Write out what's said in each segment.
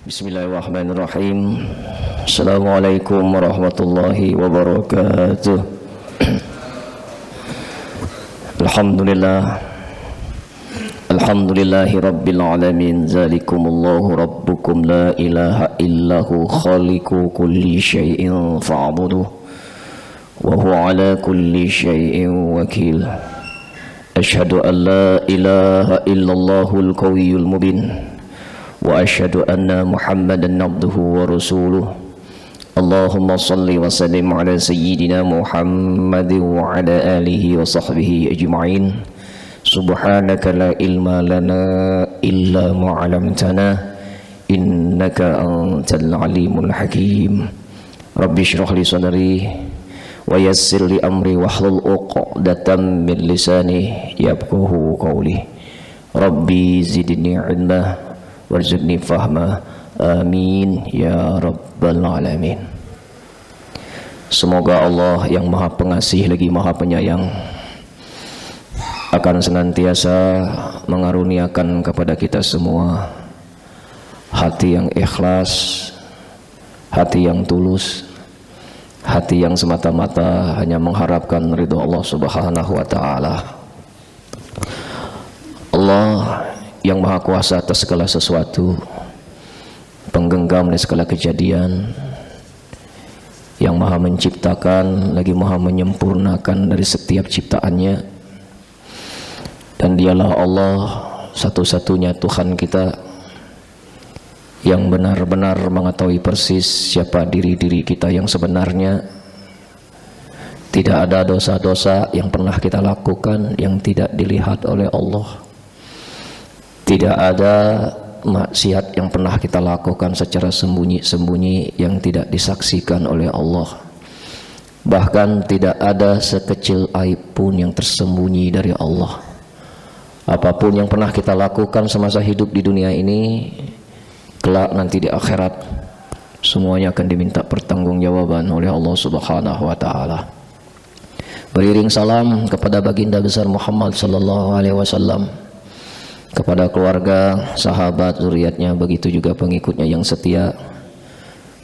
Bismillahirrahmanirrahim. Assalamualaikum warahmatullahi wabarakatuh. Alhamdulillah. Alhamdulillahi rabbil alamin. Zalikumullahu rabbukum la ilaha illahu khaliqu kulli syai'in fa'buduh wa huwa ala kulli syai'in wakil. Ashhadu an la ilaha illallahul qawiyyul mubin wa asyhadu anna Muhammadan abduhu wa rasuluh. Allahumma salli wa sallim ala sayyidina Muhammadin wa ala alihi wa sahbihi ajma'in. Subhanaka la ilma lana illa ma 'allamtana innaka antal alimul hakim. Rabbi shrah li sadri wa yassir li amri wahlul 'uqdatam min lisani yafqahu qawli. Rabbi zidni 'ilma warzuqni fahma, amin ya rabbal alamin. Semoga Allah yang maha pengasih lagi maha penyayang akan senantiasa mengaruniakan kepada kita semua hati yang ikhlas, hati yang tulus, hati yang semata-mata hanya mengharapkan ridho Allah subhanahu wa ta'ala. Allah yang maha kuasa atas segala sesuatu, penggenggam dari segala kejadian, yang maha menciptakan lagi maha menyempurnakan dari setiap ciptaannya. Dan dialah Allah satu-satunya Tuhan kita yang benar-benar mengetahui persis siapa diri-diri kita yang sebenarnya. Tidak ada dosa-dosa yang pernah kita lakukan yang tidak dilihat oleh Allah. Tidak ada maksiat yang pernah kita lakukan secara sembunyi-sembunyi yang tidak disaksikan oleh Allah. Bahkan tidak ada sekecil aib pun yang tersembunyi dari Allah. Apapun yang pernah kita lakukan semasa hidup di dunia ini, kelak nanti di akhirat semuanya akan diminta pertanggungjawaban oleh Allah Subhanahu wa taala. Beriring salam kepada baginda besar Muhammad sallallahu alaihi wasallam, kepada keluarga, sahabat, zuriatnya, begitu juga pengikutnya yang setia.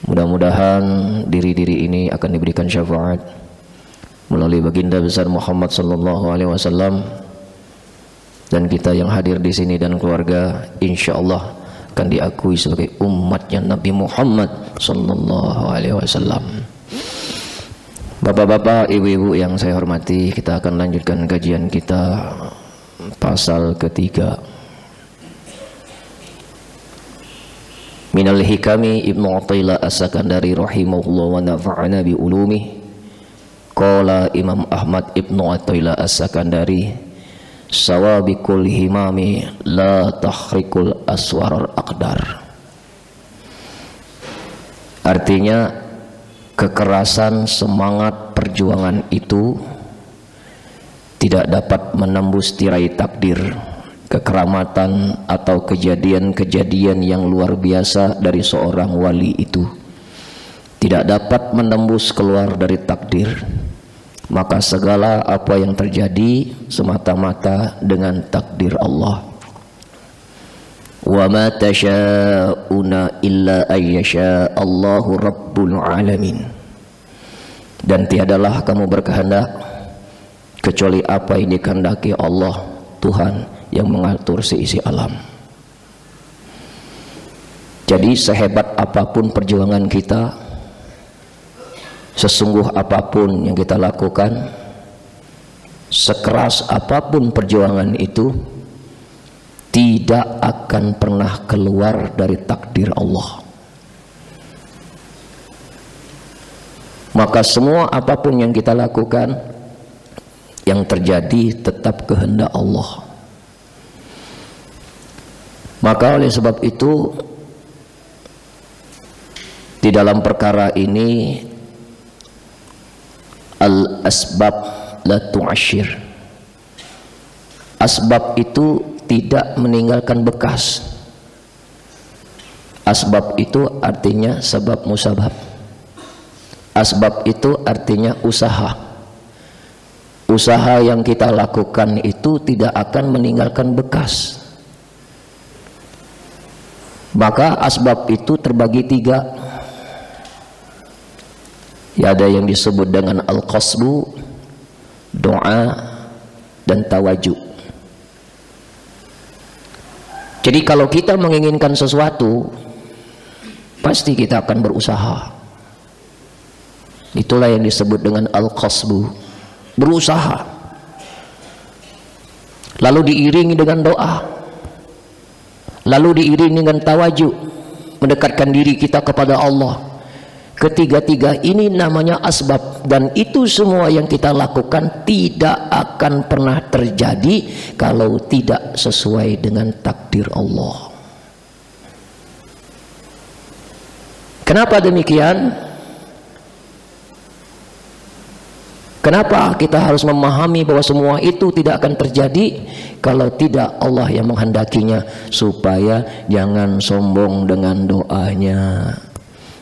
Mudah-mudahan diri-diri ini akan diberikan syafaat melalui baginda besar Muhammad sallallahu alaihi wasallam, dan kita yang hadir di sini dan keluarga insyaallah akan diakui sebagai umatnya Nabi Muhammad sallallahu alaihi wasallam. Bapak-bapak, ibu-ibu yang saya hormati, kita akan lanjutkan kajian kita pasal ketiga. Minal hikami Ibnu Athaillah As-Sakandari rahimahullah wa nafa'ana bi ulumi. Qala Imam Ahmad Ibnu Athaillah As-Sakandari, sawabikul himami la tahrikul aswarar aqdar. Artinya, kekerasan semangat perjuangan itu tidak dapat menembus tirai takdir, kekeramatan atau kejadian-kejadian yang luar biasa dari seorang wali itu tidak dapat menembus keluar dari takdir. Maka segala apa yang terjadi semata-mata dengan takdir Allah. Wa ma tasyauna illa ayyasha Allahu rabbul alamin. Dan tiadalah kamu berkehendak kecuali apa yang dikehendaki Allah, Tuhan yang mengatur seisi alam. Jadi sehebat apapun perjuangan kita, sesungguh apapun yang kita lakukan, sekeras apapun perjuangan itu, tidak akan pernah keluar dari takdir Allah. Maka semua apapun yang kita lakukan, yang terjadi tetap kehendak Allah. Maka oleh sebab itu, di dalam perkara ini al-asbab la tu'ashir. Asbab itu tidak meninggalkan bekas. Asbab itu artinya sebab musabab. Asbab itu artinya usaha. Usaha yang kita lakukan itu tidak akan meninggalkan bekas. Maka asbab itu terbagi 3. Ya, ada yang disebut dengan al-qasbu, doa, dan tawajuk. Jadi kalau kita menginginkan sesuatu, pasti kita akan berusaha. Itulah yang disebut dengan al-qasbu, berusaha. Lalu diiringi dengan doa, lalu diiringi dengan tawajuk, mendekatkan diri kita kepada Allah. Ketiga-tiga ini namanya asbab, dan itu semua yang kita lakukan tidak akan pernah terjadi kalau tidak sesuai dengan takdir Allah. Kenapa demikian? Kenapa kita harus memahami bahwa semua itu tidak akan terjadi kalau tidak Allah yang menghendakinya? Supaya jangan sombong dengan doanya,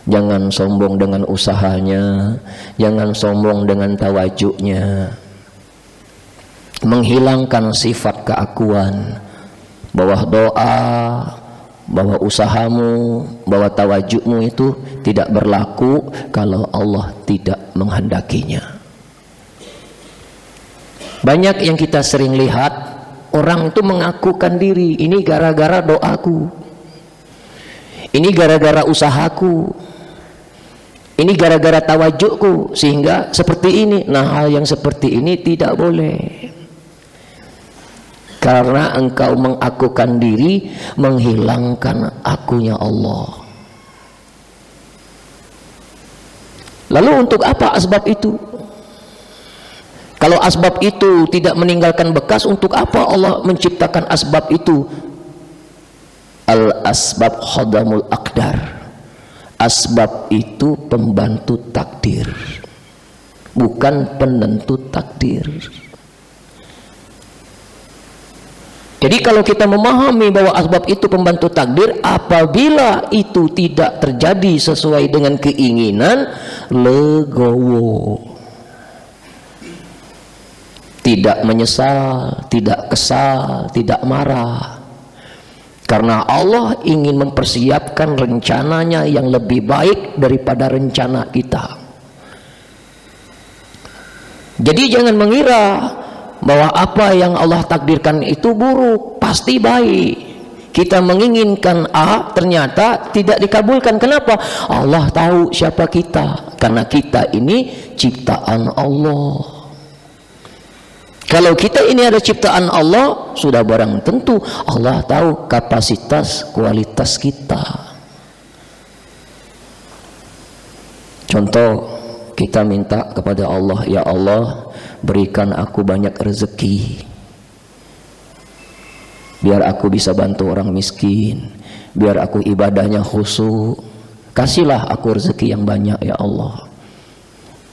jangan sombong dengan usahanya, jangan sombong dengan tawajuknya. Menghilangkan sifat keakuan, bahwa doa, bahwa usahamu, bahwa tawajukmu itu tidak berlaku kalau Allah tidak menghendakinya. Banyak yang kita sering lihat, orang itu mengakukan diri, ini gara-gara doaku, ini gara-gara usahaku, ini gara-gara tawajukku, sehingga seperti ini. Nah, hal yang seperti ini tidak boleh, karena engkau mengakukan diri, menghilangkan akunya Allah. Lalu untuk apa asbab itu? Kalau asbab itu tidak meninggalkan bekas, untuk apa Allah menciptakan asbab itu? Al-asbab khadamul aqdar. Asbab itu pembantu takdir, bukan penentu takdir. Jadi kalau kita memahami bahwa asbab itu pembantu takdir, apabila itu tidak terjadi sesuai dengan keinginan, legowo, tidak menyesal, tidak kesal, tidak marah, karena Allah ingin mempersiapkan rencananya yang lebih baik daripada rencana kita. Jadi jangan mengira bahwa apa yang Allah takdirkan itu buruk, pasti baik. Kita menginginkan A, ternyata tidak dikabulkan. Kenapa? Allah tahu siapa kita, karena kita ini ciptaan Allah. Kalau kita ini ada ciptaan Allah, sudah barang tentu Allah tahu kapasitas, kualitas kita. Contoh, kita minta kepada Allah, ya Allah, berikan aku banyak rezeki, biar aku bisa bantu orang miskin, biar aku ibadahnya khusyuk. Kasihlah aku rezeki yang banyak ya Allah.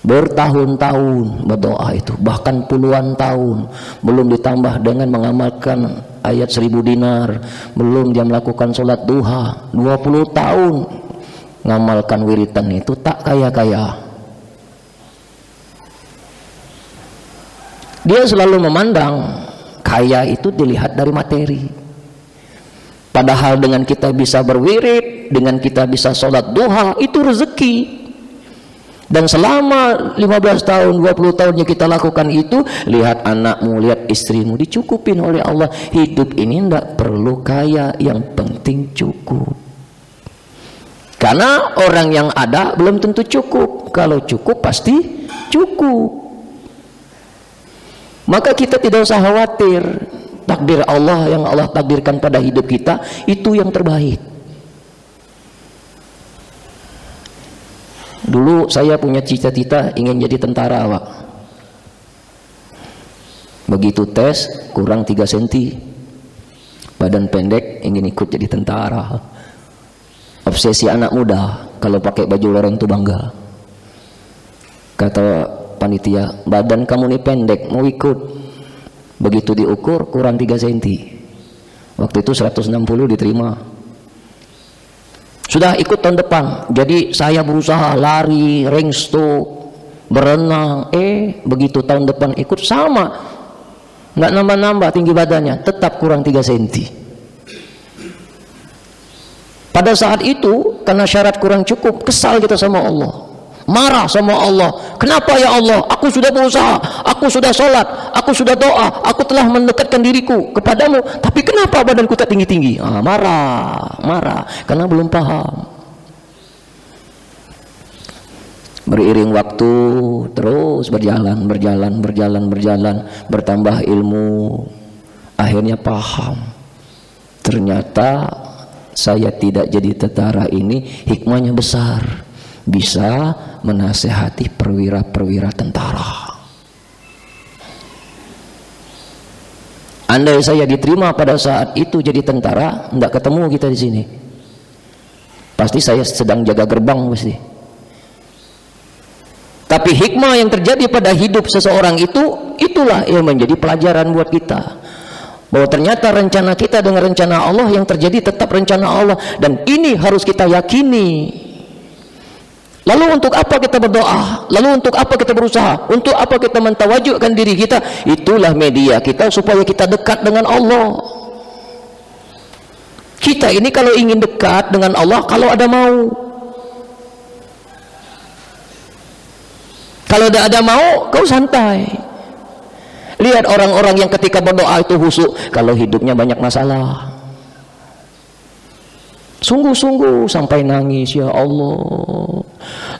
Bertahun-tahun berdoa itu, bahkan puluhan tahun, belum ditambah dengan mengamalkan ayat 1000 dinar, belum dia melakukan sholat duha. 20 tahun ngamalkan wiritan itu, tak kaya-kaya. Dia selalu memandang kaya itu dilihat dari materi. Padahal dengan kita bisa berwirid, dengan kita bisa sholat duha, itu rezeki. Dan selama 15 tahun, 20 tahunnya kita lakukan itu, lihat anakmu, lihat istrimu, dicukupin oleh Allah. Hidup ini tidak perlu kaya, yang penting cukup. Karena orang yang ada belum tentu cukup. Kalau cukup pasti cukup. Maka kita tidak usah khawatir. Takdir Allah yang Allah takdirkan pada hidup kita itu yang terbaik. Dulu saya punya cita-cita ingin jadi tentara, Pak. Begitu tes kurang 3 cm, badan pendek, ingin ikut jadi tentara. Obsesi anak muda, kalau pakai baju loreng itu bangga. Kata panitia, badan kamu ini pendek, mau ikut? Begitu diukur kurang 3 cm. Waktu itu 160 diterima. Sudah ikut tahun depan. Jadi saya berusaha lari, ringsto, berenang. Begitu tahun depan ikut sama, nggak nambah-nambah tinggi badannya, tetap kurang 3 cm. Pada saat itu karena syarat kurang cukup, kesal kita sama Allah, marah sama Allah. Kenapa ya Allah, aku sudah berusaha, aku sudah sholat, aku sudah doa, aku telah mendekatkan diriku kepadamu, tapi kenapa badanku tak tinggi-tinggi? Marah karena belum paham. Beriring waktu terus berjalan, bertambah ilmu, akhirnya paham. Ternyata saya tidak jadi tentara ini hikmahnya besar, bisa menasehati perwira-perwira tentara. Andai saya diterima pada saat itu jadi tentara, tidak ketemu kita di sini. Pasti saya sedang jaga gerbang pasti. Tapi hikmah yang terjadi pada hidup seseorang itu, itulah yang menjadi pelajaran buat kita. Bahwa ternyata rencana kita dengan rencana Allah, yang terjadi tetap rencana Allah, dan ini harus kita yakini. Lalu untuk apa kita berdoa? Lalu untuk apa kita berusaha? Untuk apa kita mentawajudkan diri kita? Itulah media kita supaya kita dekat dengan Allah. Kita ini kalau ingin dekat dengan Allah, kalau ada mau. Kalau tidak ada mau, kau santai. Lihat orang-orang yang ketika berdoa itu khusyuk, kalau hidupnya banyak masalah, sungguh-sungguh sampai nangis, ya Allah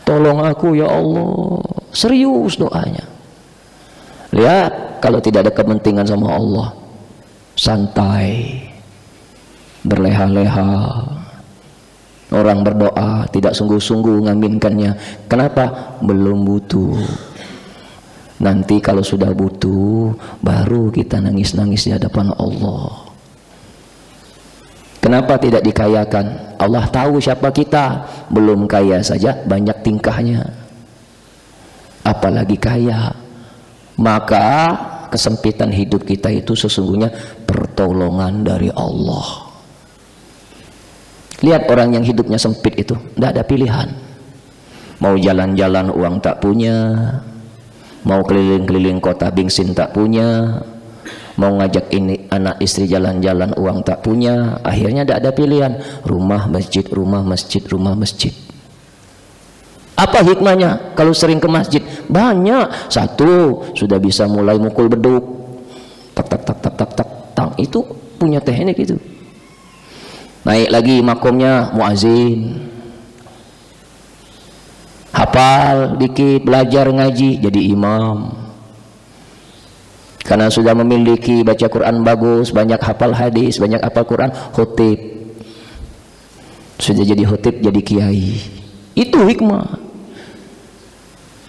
tolong aku ya Allah, serius doanya. Lihat kalau tidak ada kepentingan sama Allah, santai, berleha-leha. Orang berdoa tidak sungguh-sungguh ngaminkannya. Kenapa? Belum butuh. Nanti kalau sudah butuh, baru kita nangis-nangis di hadapan Allah. Kenapa tidak dikayakan? Allah tahu siapa kita. Belum kaya saja banyak tingkahnya, apalagi kaya. Maka kesempitan hidup kita itu sesungguhnya pertolongan dari Allah. Lihat orang yang hidupnya sempit itu, tidak ada pilihan. Mau jalan-jalan uang tak punya, mau keliling-keliling kota bensin tak punya, mau ngajak ini anak istri jalan-jalan uang tak punya, akhirnya tidak ada pilihan. Rumah masjid, rumah masjid, rumah masjid. Apa hikmahnya kalau sering ke masjid? Banyak. Satu, sudah bisa mulai mukul beduk, tak tak tak tak tak tak tak, itu punya teknik itu. Naik lagi makomnya muazin, hafal dikit, belajar ngaji, jadi imam. Karena sudah memiliki baca Quran bagus, banyak hafal hadis, banyak hafal Quran, khutib. Sudah jadi khutib, jadi kiai. Itu hikmah.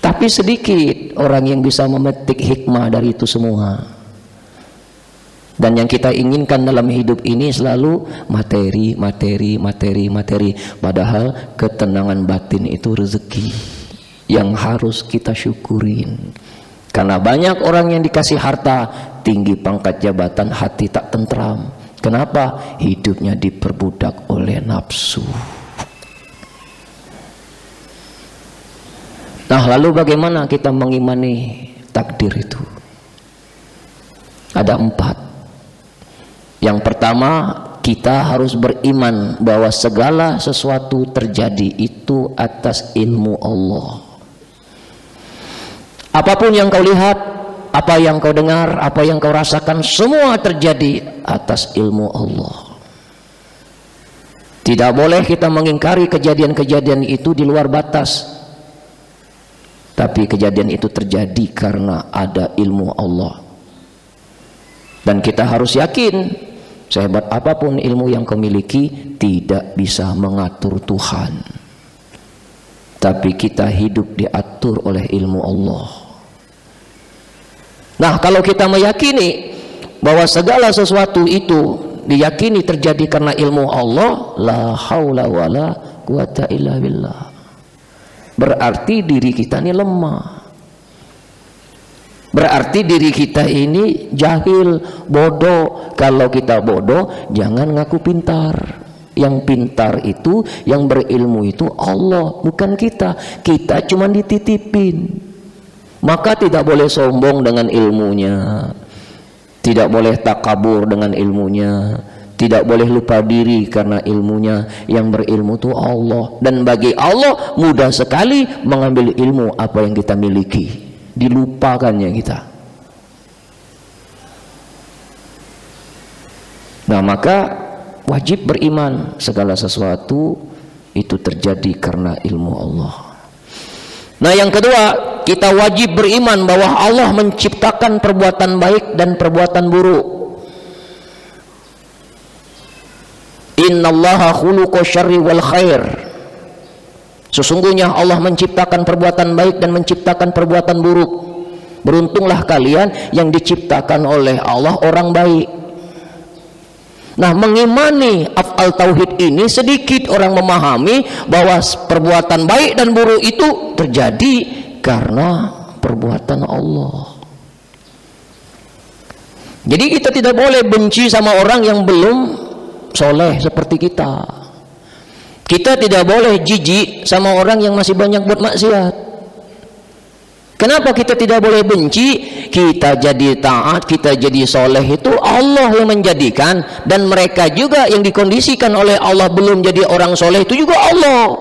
Tapi sedikit orang yang bisa memetik hikmah dari itu semua. Dan yang kita inginkan dalam hidup ini selalu materi, materi, materi, materi. Padahal ketenangan batin itu rezeki yang harus kita syukurin. Karena banyak orang yang dikasih harta, tinggi pangkat jabatan, hati tak tentram. Kenapa? Hidupnya diperbudak oleh nafsu. Nah, lalu bagaimana kita mengimani takdir itu? Ada 4. Yang pertama, kita harus beriman bahwa segala sesuatu terjadi itu atas ilmu Allah. Apapun yang kau lihat, apa yang kau dengar, apa yang kau rasakan, semua terjadi atas ilmu Allah. Tidak boleh kita mengingkari kejadian-kejadian itu di luar batas. Tapi kejadian itu terjadi karena ada ilmu Allah. Dan kita harus yakin, sehebat apapun ilmu yang kau miliki, tidak bisa mengatur Tuhan. Tapi kita hidup diatur oleh ilmu Allah. Nah, kalau kita meyakini bahwa segala sesuatu itu diyakini terjadi karena ilmu Allah, la haula wala quwata illa billah, berarti diri kita ini lemah. Berarti diri kita ini jahil, bodoh. Kalau kita bodoh, jangan ngaku pintar. Yang pintar itu, yang berilmu itu Allah, bukan kita. Kita cuma dititipin. Maka tidak boleh sombong dengan ilmunya, tidak boleh takabur dengan ilmunya, Tidak boleh lupa diri karena ilmunya, yang berilmu itu Allah. Dan bagi Allah mudah sekali mengambil ilmu apa yang kita miliki. Dilupakannya kita. Nah, maka wajib beriman segala sesuatu itu terjadi karena ilmu Allah. Nah, yang kedua, kita wajib beriman bahwa Allah menciptakan perbuatan baik dan perbuatan buruk. Innallaha khuluqa syarri wal khair. Sesungguhnya Allah menciptakan perbuatan baik dan menciptakan perbuatan buruk. Beruntunglah kalian yang diciptakan oleh Allah orang baik. Nah, mengimani af'al tauhid ini sedikit orang memahami bahwa perbuatan baik dan buruk itu terjadi karena perbuatan Allah. Jadi kita tidak boleh benci sama orang yang belum soleh seperti kita. Kita tidak boleh jijik sama orang yang masih banyak buat maksiat. Kenapa kita tidak boleh benci? Kita jadi taat, kita jadi soleh itu Allah yang menjadikan, dan mereka juga yang dikondisikan oleh Allah belum jadi orang soleh itu juga Allah.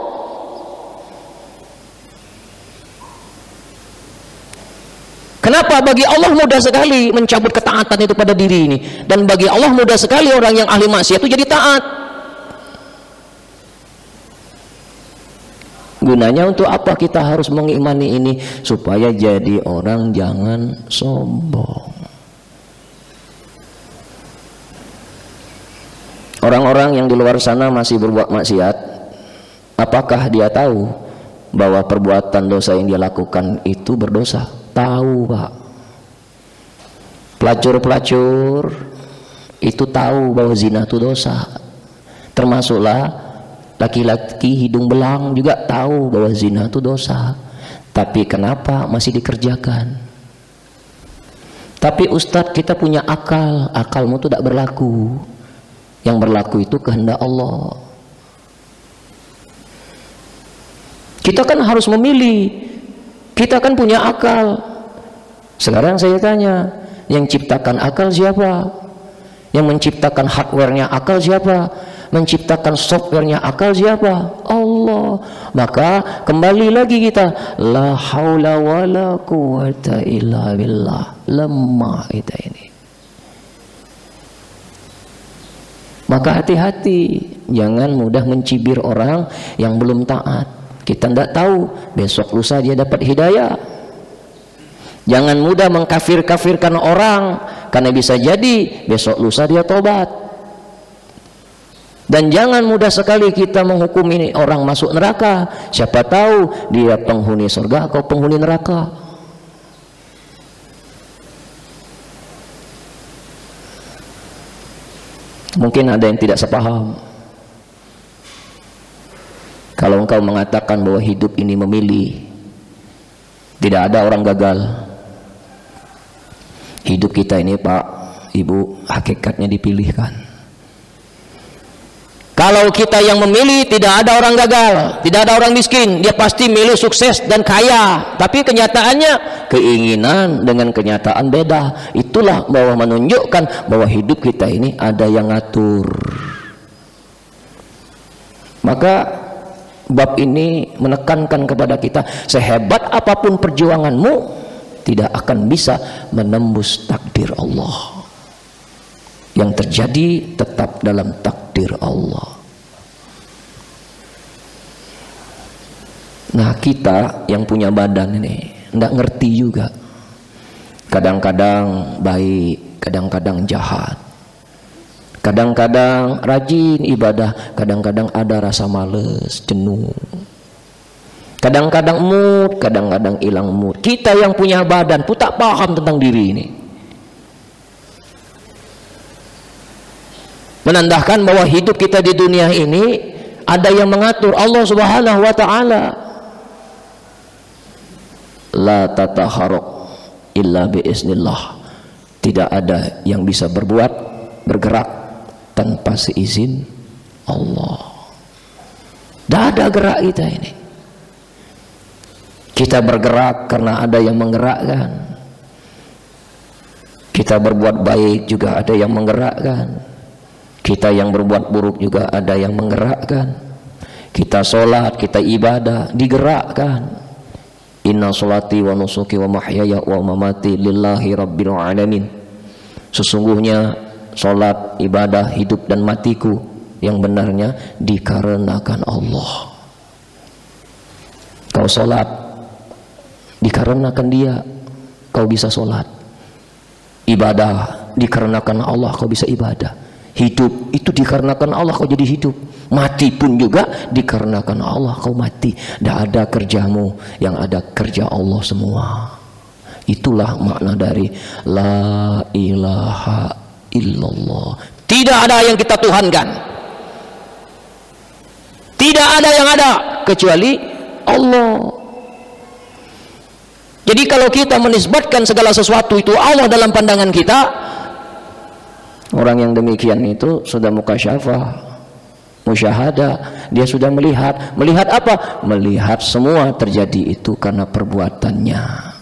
Kenapa? Bagi Allah mudah sekali mencabut ketaatan itu pada diri ini, dan bagi Allah mudah sekali orang yang ahli maksiat itu jadi taat. Gunanya untuk apa kita harus mengimani ini? Supaya jadi orang jangan sombong. Orang-orang yang di luar sana masih berbuat maksiat, apakah dia tahu bahwa perbuatan dosa yang dia lakukan itu berdosa? Tahu, Pak. Pelacur-pelacur itu tahu bahwa zina itu dosa. Termasuklah laki-laki hidung belang juga tahu bahwa zina itu dosa. Tapi kenapa masih dikerjakan? Tapi Ustadz, kita punya akal. Akalmu itu tidak berlaku. Yang berlaku itu kehendak Allah. Kita kan harus memilih. Kita kan punya akal. Sekarang saya tanya, yang ciptakan akal siapa? Yang menciptakan hardware-nya akal siapa? Menciptakan software-nya akal siapa? Allah. Maka kembali lagi kita, la haula wala quwata illa billah. Lemah kita ini. Maka hati-hati, jangan mudah mencibir orang yang belum taat. Kita tidak tahu besok lusa dia dapat hidayah. Jangan mudah mengkafir-kafirkan orang, karena bisa jadi besok lusa dia tobat. Dan jangan mudah sekali kita menghukum ini orang masuk neraka. Siapa tahu dia penghuni surga atau penghuni neraka. Mungkin ada yang tidak sepaham. Kalau engkau mengatakan bahwa hidup ini memilih, tidak ada orang gagal. Hidup kita ini, Pak, Ibu, hakikatnya dipilihkan. Kalau kita yang memilih, tidak ada orang gagal, tidak ada orang miskin, dia pasti milih sukses dan kaya. Tapi kenyataannya, keinginan dengan kenyataan beda. Itulah bahwa menunjukkan bahwa hidup kita ini ada yang ngatur. Maka bab ini menekankan kepada kita, sehebat apapun perjuanganmu, tidak akan bisa menembus takdir Allah. Yang terjadi tetap dalam takdir Allah. Nah, kita yang punya badan ini tidak ngerti juga. Kadang-kadang baik, kadang-kadang jahat. Kadang-kadang rajin ibadah, kadang-kadang ada rasa males, jenuh. Kadang-kadang mood, kadang-kadang hilang mood. Kita yang punya badan pun tak paham tentang diri ini. Menandakan bahwa hidup kita di dunia ini ada yang mengatur, Allah Subhanahu wa taala. La tataharuk illa biiznillah. Tidak ada yang bisa bergerak tanpa seizin Allah. Tidak ada gerak kita ini. Kita bergerak karena ada yang menggerakkan. Kita berbuat baik juga ada yang menggerakkan. Kita yang berbuat buruk juga ada yang menggerakkan. Kita sholat, kita ibadah, digerakkan. Inna sholati wa nusuki wa mahyaya wa mamati lillahi rabbil alamin. Sesungguhnya sholat, ibadah, hidup dan matiku yang benarnya dikarenakan Allah. Kau sholat dikarenakan Dia, kau bisa sholat. Ibadah dikarenakan Allah, kau bisa ibadah. Hidup itu dikarenakan Allah, kau jadi hidup. Mati pun juga dikarenakan Allah, kau mati. Tidak ada kerjamu, yang ada kerja Allah semua. Itulah makna dari la ilaha illallah. Tidak ada yang kita tuhankan, tidak ada yang ada kecuali Allah. Jadi kalau kita menisbatkan segala sesuatu itu Allah dalam pandangan kita, orang yang demikian itu sudah mukasyafah, musyahadah. Dia sudah melihat. Melihat apa? Melihat semua terjadi itu karena perbuatannya.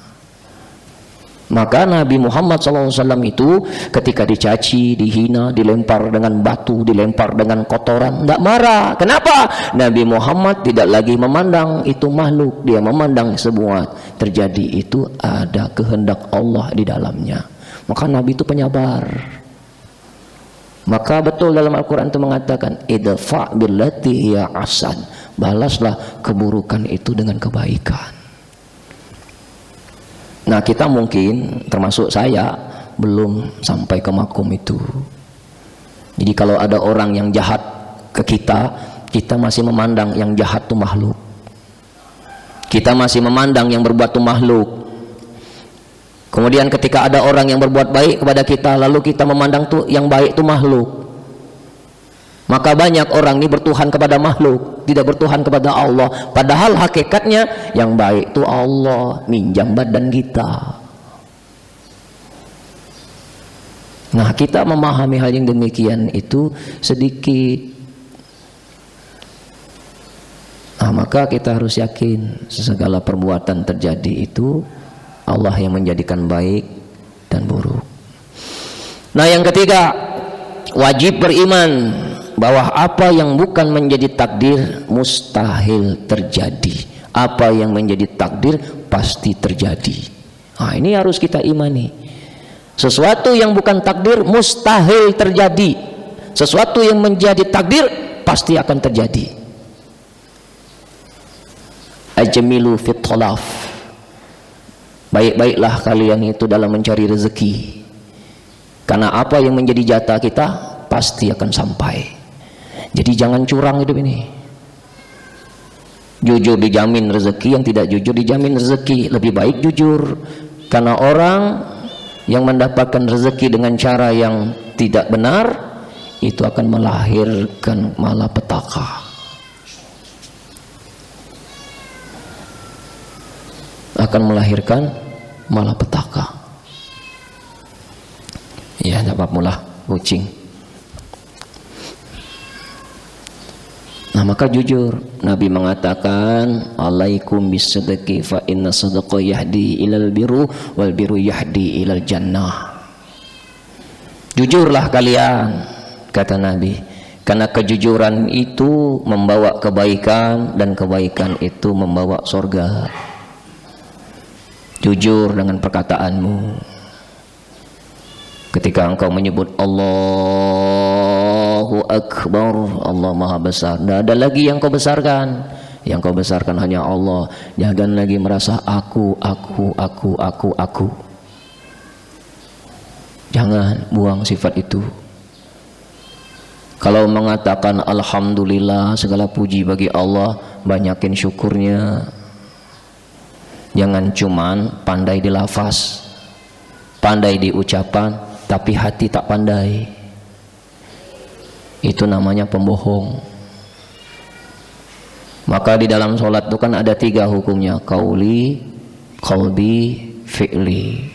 Maka Nabi Muhammad SAW itu ketika dicaci, dihina, dilempar dengan batu, dilempar dengan kotoran, tidak marah. Kenapa? Nabi Muhammad tidak lagi memandang itu makhluk. Dia memandang semua terjadi itu ada kehendak Allah di dalamnya. Maka Nabi itu penyabar. Maka betul dalam Al-Quran itu mengatakan idfa' billati hiya ahsan, balaslah keburukan itu dengan kebaikan. Nah, kita mungkin termasuk saya belum sampai ke makom itu. Jadi kalau ada orang yang jahat ke kita, kita masih memandang yang jahat itu makhluk. Kita masih memandang yang berbuat itu makhluk. Kemudian ketika ada orang yang berbuat baik kepada kita, lalu kita memandang tuh yang baik itu makhluk. Maka banyak orang ini bertuhan kepada makhluk, tidak bertuhan kepada Allah. Padahal hakikatnya yang baik itu Allah, minjam badan kita. Nah, kita memahami hal yang demikian itu sedikit. Nah, maka kita harus yakin segala perbuatan terjadi itu Allah yang menjadikan baik dan buruk. Nah, yang ketiga, wajib beriman bahwa apa yang bukan menjadi takdir mustahil terjadi. Apa yang menjadi takdir pasti terjadi. Nah, ini harus kita imani. Sesuatu yang bukan takdir mustahil terjadi. Sesuatu yang menjadi takdir pasti akan terjadi. Ajmilu fit talaf, baik-baiklah kalian itu dalam mencari rezeki, karena apa yang menjadi jatah kita pasti akan sampai. Jadi jangan curang hidup ini. Jujur dijamin rezeki, yang tidak jujur dijamin rezeki. Lebih baik jujur, karena orang yang mendapatkan rezeki dengan cara yang tidak benar itu akan melahirkan malapetaka. Akan melahirkan malapetaka. Ya, dapat mula kucing. Nah, maka jujur. Nabi mengatakan alaikum bisidqi fa inna sidqa yahdi ilal biru wal biru yahdi ilal jannah. Jujurlah kalian, kata Nabi, karena kejujuran itu membawa kebaikan dan kebaikan itu membawa surga. Jujur dengan perkataanmu. Ketika engkau menyebut Allahu Akbar, Allah Maha Besar, tidak ada lagi yang kau besarkan. Yang kau besarkan hanya Allah. Jangan lagi merasa aku. Jangan buang sifat itu. Kalau mengatakan Alhamdulillah, segala puji bagi Allah, banyakin syukurnya. Jangan cuman pandai di lafaz, pandai di ucapan, tapi hati tak pandai. Itu namanya pembohong. Maka di dalam sholat itu kan ada 3 hukumnya: qauli, qalbi, fi'li.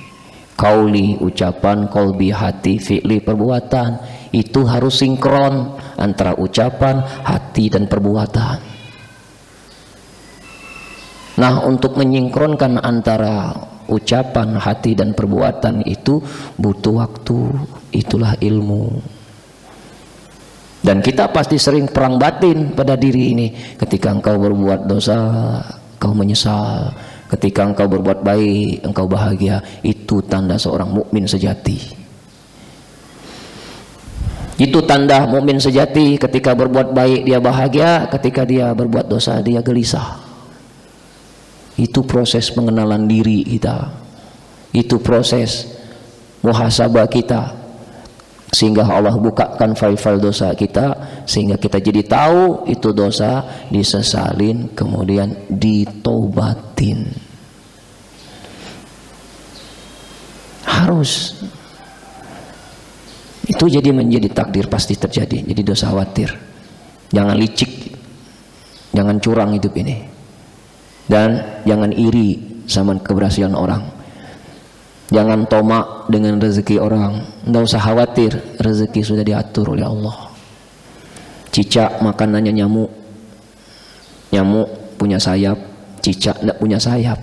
Qauli ucapan, qalbi hati, fi'li perbuatan. Itu harus sinkron antara ucapan, hati dan perbuatan. Nah, untuk menyinkronkan antara ucapan, hati dan perbuatan itu butuh waktu. Itulah ilmu. Dan kita pasti sering perang batin pada diri ini. Ketika engkau berbuat dosa, engkau menyesal. Ketika engkau berbuat baik, engkau bahagia. Itu tanda seorang mukmin sejati. Itu tanda mukmin sejati. Ketika berbuat baik dia bahagia, ketika dia berbuat dosa dia gelisah. Itu proses pengenalan diri kita. Itu proses muhasabah kita. Sehingga Allah bukakan file-file dosa kita, sehingga kita jadi tahu itu dosa, disesalin, kemudian ditobatin. Harus. Itu jadi menjadi takdir, pasti terjadi. Jadi dosa khawatir. Jangan licik, jangan curang hidup ini, dan jangan iri sama keberhasilan orang. Jangan tomak dengan rezeki orang. Tidak usah khawatir, rezeki sudah diatur oleh Allah. Cicak makanannya nyamuk. Nyamuk punya sayap, cicak tidak punya sayap.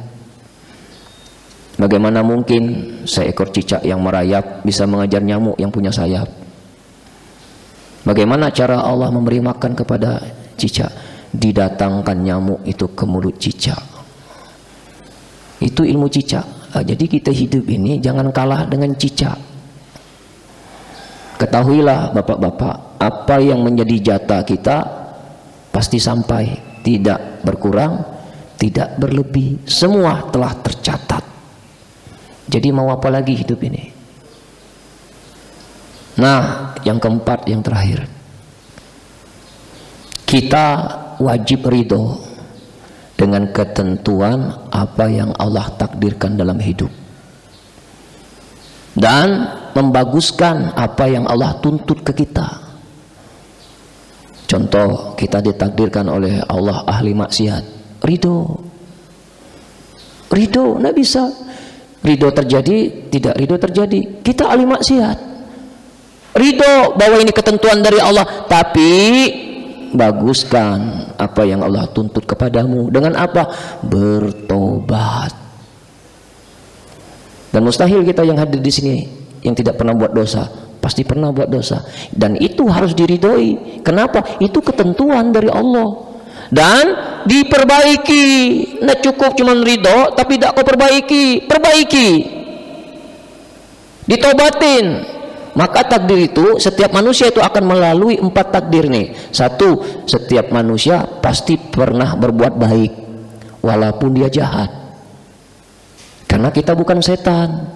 Bagaimana mungkin seekor cicak yang merayap bisa mengejar nyamuk yang punya sayap? Bagaimana cara Allah memberi makan kepada cicak? Didatangkan nyamuk itu ke mulut cicak. Itu ilmu cicak. Jadi kita hidup ini jangan kalah dengan cicak. Ketahuilah bapak-bapak, apa yang menjadi jatah kita pasti sampai, tidak berkurang, tidak berlebih, semua telah tercatat. Jadi mau apa lagi hidup ini? Nah, yang keempat, yang terakhir, kita wajib ridho dengan ketentuan apa yang Allah takdirkan dalam hidup, dan membaguskan apa yang Allah tuntut ke kita. Contoh, kita ditakdirkan oleh Allah ahli maksiat, ridho. Ridho, tidak bisa. Ridho terjadi, tidak ridho terjadi. Kita ahli maksiat, ridho bahwa ini ketentuan dari Allah, tapi baguskan apa yang Allah tuntut kepadamu. Dengan apa? Bertobat. Dan mustahil kita yang hadir di sini yang tidak pernah buat dosa. Pasti pernah buat dosa, dan itu harus diridhoi. Kenapa? Itu ketentuan dari Allah, dan diperbaiki. Nah, cukup cuman ridho tapi tidak kau perbaiki. Perbaiki, ditobatin. Maka takdir itu, setiap manusia itu akan melalui 4 takdir nih. 1, setiap manusia pasti pernah berbuat baik walaupun dia jahat. Karena kita bukan setan.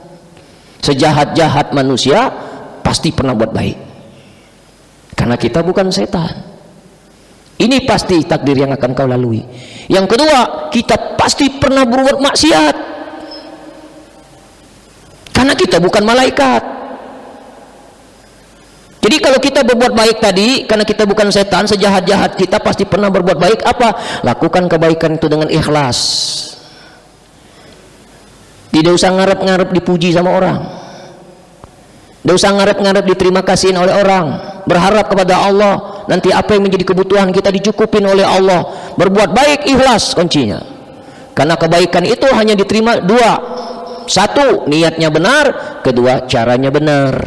Sejahat-jahat manusia pasti pernah buat baik. Karena kita bukan setan. Ini pasti takdir yang akan kau lalui. Yang kedua, kita pasti pernah berbuat maksiat. Karena kita bukan malaikat. Jadi kalau kita berbuat baik tadi, karena kita bukan setan, sejahat-jahat kita pasti pernah berbuat baik. Apa? Lakukan kebaikan itu dengan ikhlas. Tidak usah ngarep-ngarep dipuji sama orang. Tidak usah ngarep-ngarep diterima kasihin oleh orang. Berharap kepada Allah, nanti apa yang menjadi kebutuhan kita dicukupin oleh Allah. Berbuat baik ikhlas kuncinya. Karena kebaikan itu hanya diterima 2. 1, niatnya benar. 2, caranya benar.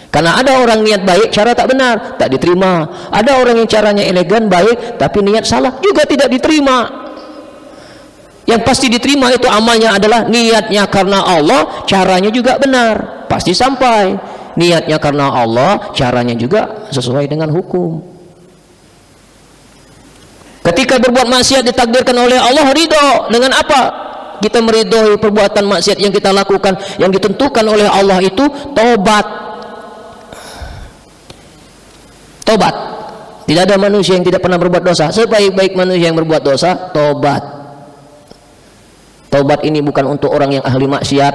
Karena ada orang niat baik, cara tak benar, tak diterima. Ada orang yang caranya elegan, baik, tapi niat salah, juga tidak diterima. Yang pasti diterima itu amalnya adalah niatnya karena Allah, caranya juga benar, pasti sampai. Niatnya karena Allah, caranya juga sesuai dengan hukum. Ketika berbuat maksiat ditakdirkan oleh Allah, ridho. Dengan apa? Kita meridhoi perbuatan maksiat yang kita lakukan, yang ditentukan oleh Allah itu tobat. Tobat. Tidak ada manusia yang tidak pernah berbuat dosa. Sebaik-baik manusia yang berbuat dosa, tobat. Tobat ini bukan untuk orang yang ahli maksiat.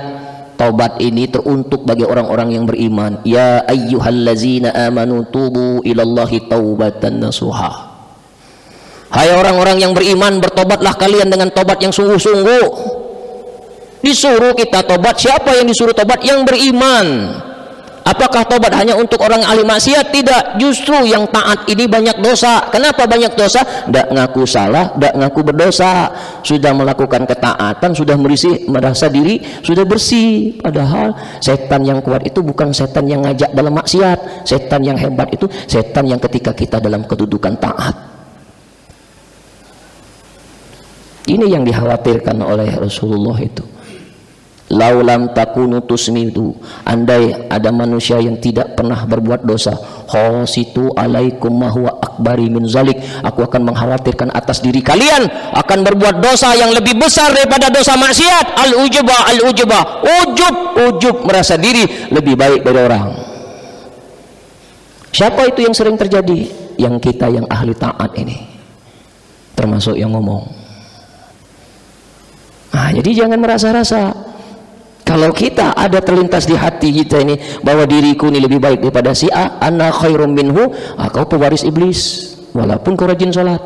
Tobat ini teruntuk bagi orang-orang yang beriman. Ya ayyuhallazina amanu tubu ilallahi taubatan nasuha. Hai orang-orang yang beriman, bertobatlah kalian dengan tobat yang sungguh-sungguh. Disuruh kita tobat. Siapa yang disuruh tobat? Yang beriman. Apakah tobat hanya untuk orang ahli maksiat? Tidak, justru yang taat ini banyak dosa. Kenapa banyak dosa? Tidak ngaku salah, tidak ngaku berdosa. Sudah melakukan ketaatan, sudah merasa diri sudah bersih. Padahal setan yang kuat itu bukan setan yang ngajak dalam maksiat. Setan yang hebat itu setan yang ketika kita dalam kedudukan taat. Ini yang dikhawatirkan oleh Rasulullah itu. Laulam takunu tusmidu, andai ada manusia yang tidak pernah berbuat dosa, khositu alaikum ma huwa akbari min zalik, aku akan mengkhawatirkan atas diri kalian akan berbuat dosa yang lebih besar daripada dosa maksiat. Ujub merasa diri lebih baik dari orang. Siapa itu yang sering terjadi? Yang kita yang ahli taat ini, termasuk yang ngomong. Nah, jadi jangan merasa-rasa. Kalau kita ada terlintas di hati kita ini bahwa diriku ini lebih baik daripada si A, ana khairum minhu, kau pewaris iblis. Walaupun kau rajin salat,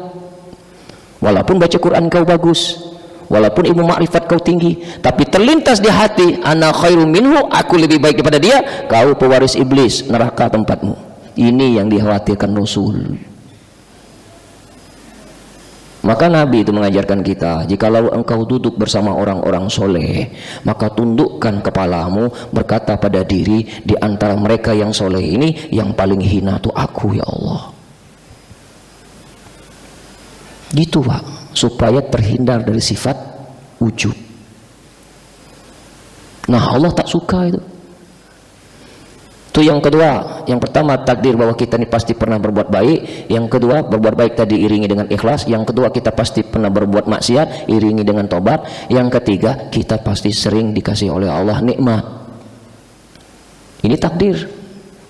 walaupun baca Quran kau bagus, walaupun ilmu makrifat kau tinggi, tapi terlintas di hati ana khairum minhu, aku lebih baik daripada dia, kau pewaris iblis, neraka tempatmu. Ini yang dikhawatirkan Rasul. Maka Nabi itu mengajarkan kita, jikalau engkau duduk bersama orang-orang soleh, maka tundukkan kepalamu, berkata pada diri, di antara mereka yang soleh ini yang paling hina itu aku, ya Allah. Gitu Pak, supaya terhindar dari sifat ujub. Nah Allah tak suka itu. Itu yang kedua. Yang pertama, takdir bahwa kita ini pasti pernah berbuat baik. Yang kedua, berbuat baik tadi iringi dengan ikhlas. Yang kedua, kita pasti pernah berbuat maksiat, iringi dengan tobat. Yang ketiga, kita pasti sering dikasih oleh Allah nikmat. Ini takdir.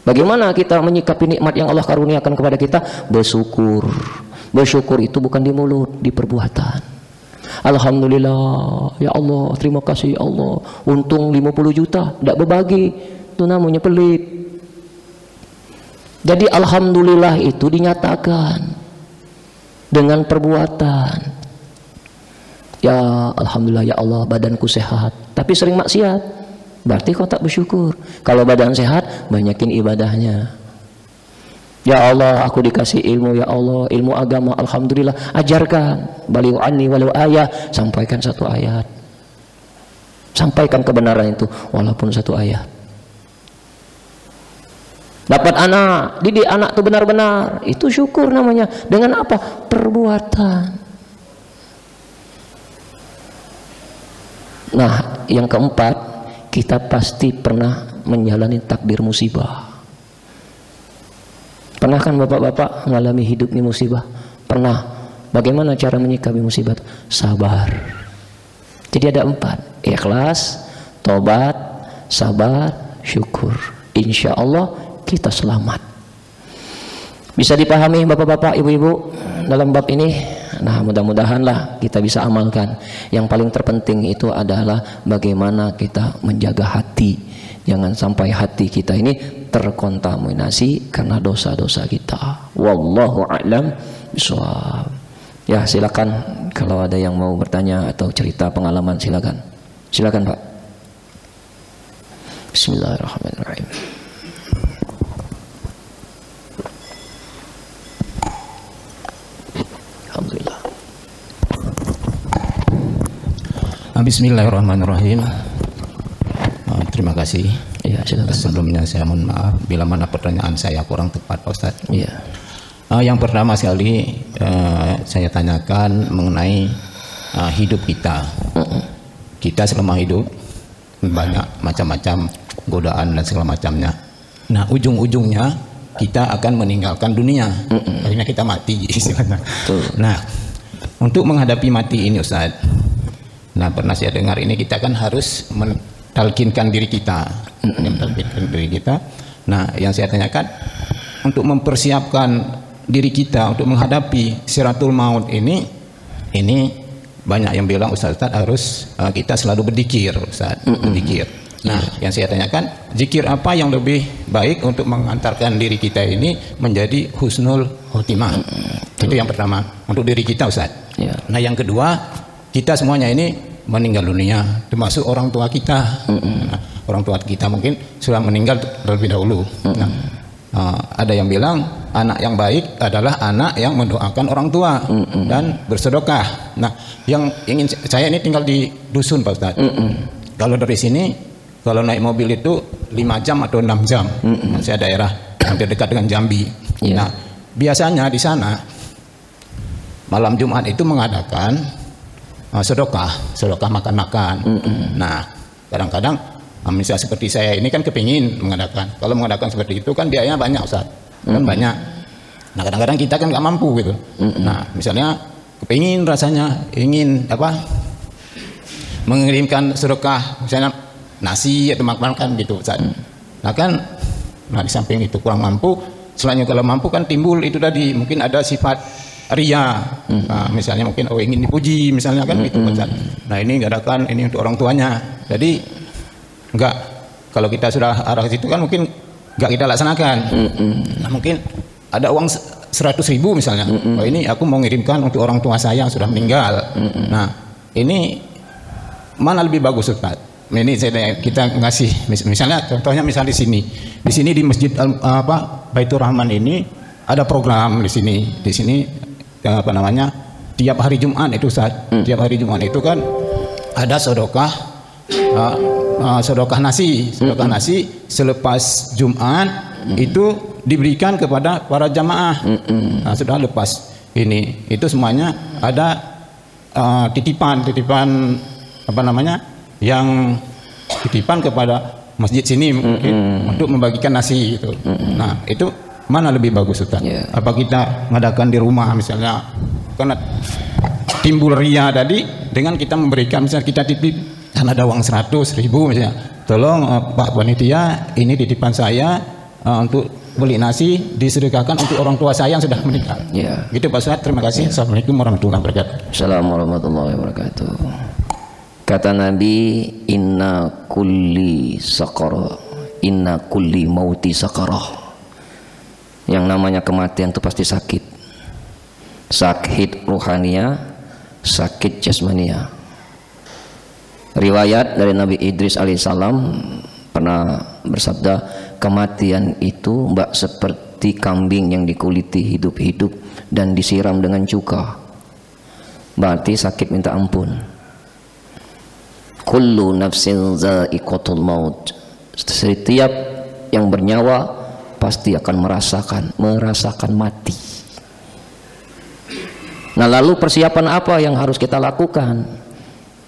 Bagaimana kita menyikapi nikmat yang Allah karuniakan kepada kita? Bersyukur. Bersyukur itu bukan di mulut, di perbuatan. Alhamdulillah, ya Allah, terima kasih ya Allah, untung 50 juta, tidak berbagi, itu namanya pelit. Jadi alhamdulillah itu dinyatakan dengan perbuatan. Ya alhamdulillah ya Allah, badanku sehat, tapi sering maksiat, berarti kau tak bersyukur. Kalau badan sehat, banyakin ibadahnya. Ya Allah, aku dikasih ilmu, ya Allah, ilmu agama, alhamdulillah, ajarkan, baligh anni walau ayat, sampaikan satu ayat, sampaikan kebenaran itu walaupun satu ayat. Dapat anak, didik anak itu benar-benar, itu syukur namanya. Dengan apa? Perbuatan. Nah, yang keempat, kita pasti pernah menjalani takdir musibah. Pernah kan bapak-bapak mengalami hidup ini musibah? Pernah. Bagaimana cara menyikapi musibah? Sabar. Jadi ada 4, ikhlas, tobat, sabar, syukur. Insya Allah kita selamat. Bisa dipahami bapak-bapak, ibu-ibu dalam bab ini? Nah, mudah-mudahanlah kita bisa amalkan. Yang paling terpenting itu adalah bagaimana kita menjaga hati. Jangan sampai hati kita ini terkontaminasi karena dosa-dosa kita. Wallahu a'lam bishawab. Ya, silakan kalau ada yang mau bertanya atau cerita pengalaman, silakan. Silakan, Pak. Bismillahirrahmanirrahim. Alhamdulillah. Bismillahirrahmanirrahim. Terima kasih. Ya, silakan. Sebelumnya saya mohon maaf bila mana pertanyaan saya kurang tepat, Pak Ustadz. Iya. Yang pertama sekali saya tanyakan mengenai hidup kita. Kita selama hidup banyak macam-macam godaan dan segala macamnya. Nah, ujung-ujungnya kita akan meninggalkan dunia. Akhirnya kita mati istilahnya. Nah, untuk menghadapi mati ini Ustaz, nah pernah saya dengar ini kita kan harus mentalkinkan diri kita. Nah, yang saya tanyakan untuk mempersiapkan diri kita untuk menghadapi siratul maut ini banyak yang bilang Ustaz harus kita selalu berzikir, Ustaz, berzikir. Nah, yang saya tanyakan, zikir apa yang lebih baik untuk mengantarkan diri kita ini menjadi husnul khotimah? Itu yang pertama untuk diri kita, Ustaz. Ya. Nah, yang kedua, kita semuanya ini meninggal dunia, termasuk orang tua kita. Nah, orang tua kita mungkin sudah meninggal terlebih dahulu. Nah, ada yang bilang anak yang baik adalah anak yang mendoakan orang tua dan bersedekah. Nah, yang ingin saya ini tinggal di dusun Pak Ustadz. Kalau dari sini kalau naik mobil itu 5 jam atau 6 jam. Saya daerah hampir dekat dengan Jambi. Nah, biasanya di sana malam Jumat itu mengadakan sedekah makan-makan. Nah, kadang-kadang misalnya seperti saya ini kan kepingin mengadakan. Kalau mengadakan seperti itu kan biayanya banyak Ustaz. Kan banyak. Nah, kadang-kadang kita kan nggak mampu gitu. Nah, misalnya kepingin rasanya ingin mengirimkan sedekah misalnya nasi atau makan gitu Ustaz. Nah kan, di samping itu kurang mampu, selain kalau mampu kan timbul itu tadi mungkin ada sifat ria, misalnya mungkin ingin dipuji misalnya kan gitu Ustaz. Nah ini ngadakan ini untuk orang tuanya, jadi enggak, kalau kita sudah arah ke situ kan mungkin enggak kita laksanakan. Nah mungkin ada uang 100.000 misalnya, oh ini aku mau ngirimkan untuk orang tua saya yang sudah meninggal. Nah ini mana lebih bagus Ustaz? Ini kita ngasih misalnya contohnya di sini di Masjid Baitur Rahman ini ada program di sini apa namanya tiap hari Jumat itu tiap hari Jumat itu kan ada sedekah nasi selepas Jumat itu diberikan kepada para jamaah. Nah, sudah lepas ini itu semuanya ada titipan apa namanya yang titipan kepada masjid sini mungkin untuk membagikan nasi itu. Nah itu mana lebih bagus Ustaz? Apa kita ngadakan di rumah misalnya karena timbul ria tadi dengan kita memberikan misalnya kita titip kan ada uang 100.000 misalnya, tolong Pak Panitia ini titipan saya untuk beli nasi disedekahkan untuk orang tua saya yang sudah meninggal. Gitu Pak Ustaz, terima kasih. Assalamualaikum warahmatullahi wabarakatuh. Assalamualaikum warahmatullahi wabarakatuh. Kata Nabi, inna kulli mauti sakarah. Yang namanya kematian itu pasti sakit. Sakit ruhania, sakit jasmania. Riwayat dari Nabi Idris alaihissalam pernah bersabda, kematian itu seperti kambing yang dikuliti hidup-hidup dan disiram dengan cuka. Berarti sakit minta ampun. Kullu nafsin za'iqatul maut. Setiap yang bernyawa pasti akan merasakan mati. Nah, lalu persiapan apa yang harus kita lakukan?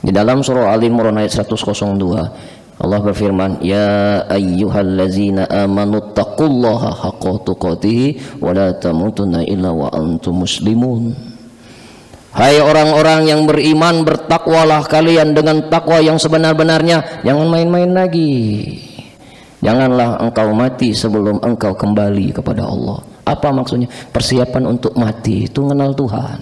Di dalam surah Al-Imran ayat 102 Allah berfirman, ya ayyuhallazina amanu taqullaha haqqa tuqatih wa la tamutunna illa wa antum muslimun. Hai orang-orang yang beriman, bertakwalah kalian dengan takwa yang sebenar-benarnya. Jangan main-main lagi. Janganlah engkau mati sebelum engkau kembali kepada Allah. Apa maksudnya? Persiapan untuk mati itu mengenal Tuhan.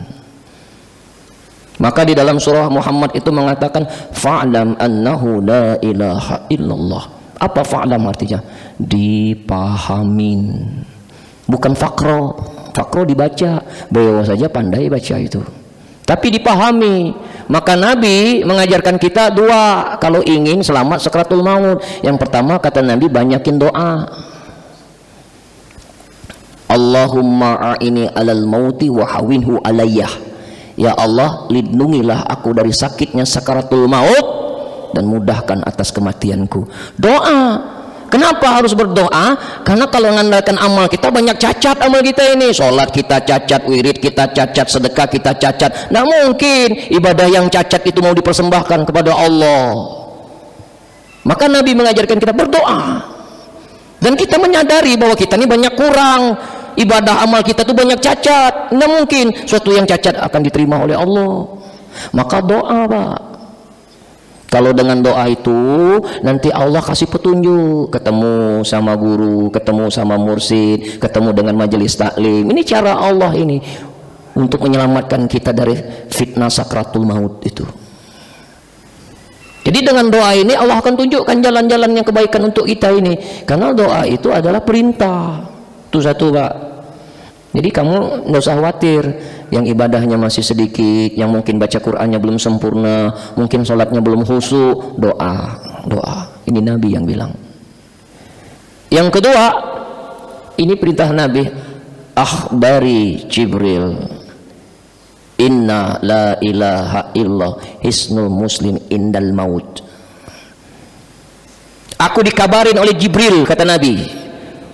Maka di dalam surah Muhammad itu mengatakan fa'lam annahu la ilaha illallah. Apa fa'lam artinya? Dipahamin. Bukan fakro. Fakro dibaca. Beliau saja pandai baca itu. Tapi dipahami. Maka Nabi mengajarkan kita dua kalau ingin selamat sakratul maut. Yang pertama kata Nabi, banyakin doa. Allahumma a'ini alal mauti wa hawinhu alayyah. Ya Allah, lindungilah aku dari sakitnya sakaratul maut dan mudahkan atas kematianku. Doa. Kenapa harus berdoa? Karena kalau mengandalkan amal kita banyak cacat amal kita ini. Sholat kita cacat, wirid kita cacat, sedekah kita cacat. Nah mungkin ibadah yang cacat itu mau dipersembahkan kepada Allah. Maka Nabi mengajarkan kita berdoa. Dan kita menyadari bahwa kita ini banyak kurang. Ibadah amal kita itu banyak cacat. Nah mungkin suatu yang cacat akan diterima oleh Allah. Maka doa Pak. Kalau dengan doa itu nanti Allah kasih petunjuk, ketemu sama guru, ketemu sama mursyid, ketemu dengan majelis taklim. Ini cara Allah ini untuk menyelamatkan kita dari fitnah sakratul maut itu. Jadi dengan doa ini Allah akan tunjukkan jalan-jalan yang kebaikan untuk kita ini. Karena doa itu adalah perintah. Itu satu Pak. Jadi kamu nggak usah khawatir yang ibadahnya masih sedikit, yang mungkin baca Qur'annya belum sempurna, mungkin sholatnya belum khusyuk, doa. Ini Nabi yang bilang. Yang kedua, ini perintah Nabi, akhbari Jibril, inna la ilaha illallah hisnul muslim indal maut. Aku dikabarin oleh Jibril, kata Nabi,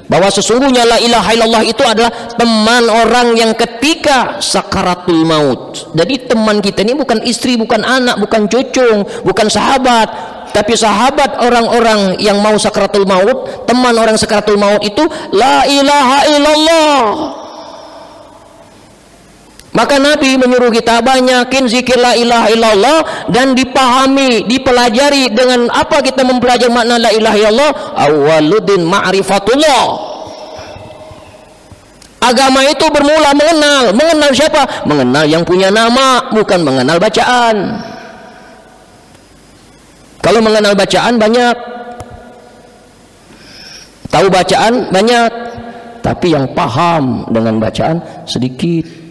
bahwa sesungguhnya la ilaha illallah itu adalah teman orang yang ketika sakaratul maut. Jadi teman kita ini bukan istri, bukan anak, bukan cucu, bukan sahabat, tapi sahabat orang-orang yang mau sakaratul maut. Teman orang sakaratul maut itu la ilaha illallah. Maka Nabi menyuruh kita banyakin zikir la ilaha illallah, dan dipahami, dipelajari. Dengan apa kita mempelajari makna la ilaha illallah? Awwaluddin ma'rifatullah. Agama itu bermula mengenal. Mengenal siapa? Mengenal yang punya nama, bukan mengenal bacaan. Kalau mengenal bacaan banyak, tahu bacaan banyak, tapi yang paham dengan bacaan sedikit.